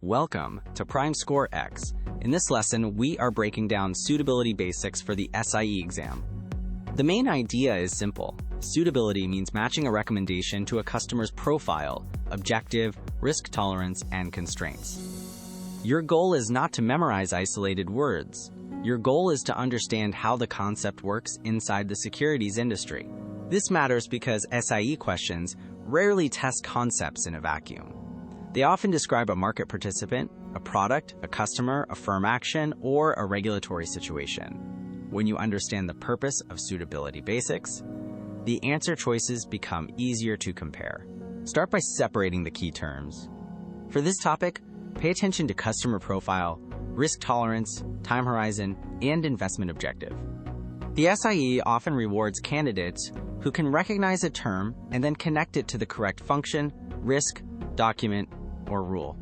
Welcome to PrimeScoreX. In this lesson, we are breaking down Suitability Basics for the SIE exam. The main idea is simple. Suitability means matching a recommendation to a customer's profile, objective, risk tolerance, and constraints. Your goal is not to memorize isolated words. Your goal is to understand how the concept works inside the securities industry. This matters because SIE questions rarely test concepts in a vacuum. They often describe a market participant, a product, a customer, a firm action, or a regulatory situation. When you understand the purpose of Suitability Basics, the answer choices become easier to compare. Start by separating the key terms. For this topic, pay attention to customer profile, risk tolerance, time horizon, and investment objective. The SIE often rewards candidates who can recognize a term and then connect it to the correct function, risk, document, or rule.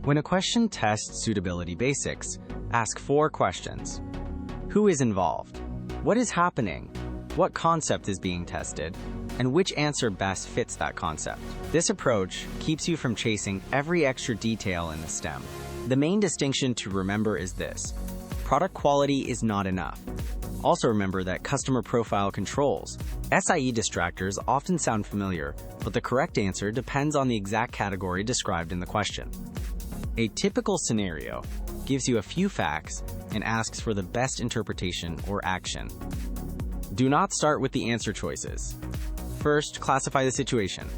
When a question tests Suitability Basics, ask 4 questions. Who is involved? What is happening? What concept is being tested? And which answer best fits that concept? This approach keeps you from chasing every extra detail in the STEM. The main distinction to remember is this: product quality is not enough. Also remember that customer profile controls. SIE distractors often sound familiar, but the correct answer depends on the exact category described in the question. A typical scenario gives you a few facts and asks for the best interpretation or action. Do not start with the answer choices. First, classify the situation.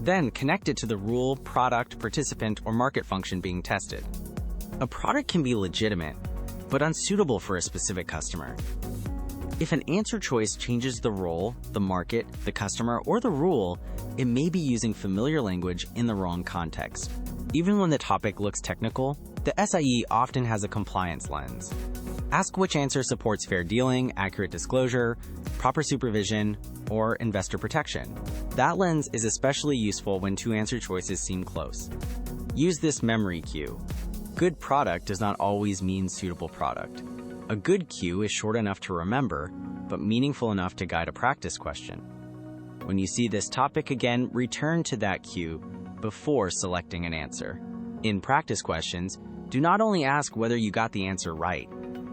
Then, connect it to the rule, product, participant, or market function being tested. A product can be legitimate, but unsuitable for a specific customer. If an answer choice changes the role, the market, the customer, or the rule, it may be using familiar language in the wrong context. Even when the topic looks technical, the SIE often has a compliance lens. Ask which answer supports fair dealing, accurate disclosure, proper supervision, or investor protection. That lens is especially useful when 2 answer choices seem close. Use this memory cue. Good product does not always mean suitable product. A good cue is short enough to remember, but meaningful enough to guide a practice question. When you see this topic again, return to that cue before selecting an answer. In practice questions, do not only ask whether you got the answer right,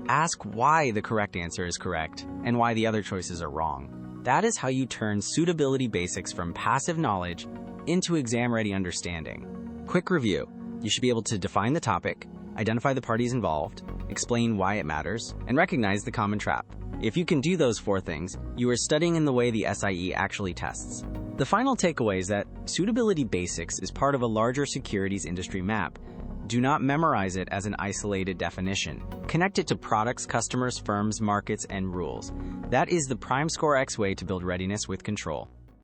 ask why the correct answer is correct and why the other choices are wrong. That is how you turn Suitability Basics from passive knowledge into exam-ready understanding. Quick review. You should be able to define the topic, identify the parties involved, explain why it matters, and recognize the common trap. If you can do those 4 things, you are studying in the way the SIE actually tests. The final takeaway is that Suitability Basics is part of a larger securities industry map. Do not memorize it as an isolated definition. Connect it to products, customers, firms, markets, and rules. That is the PrimeScoreX way to build readiness with control.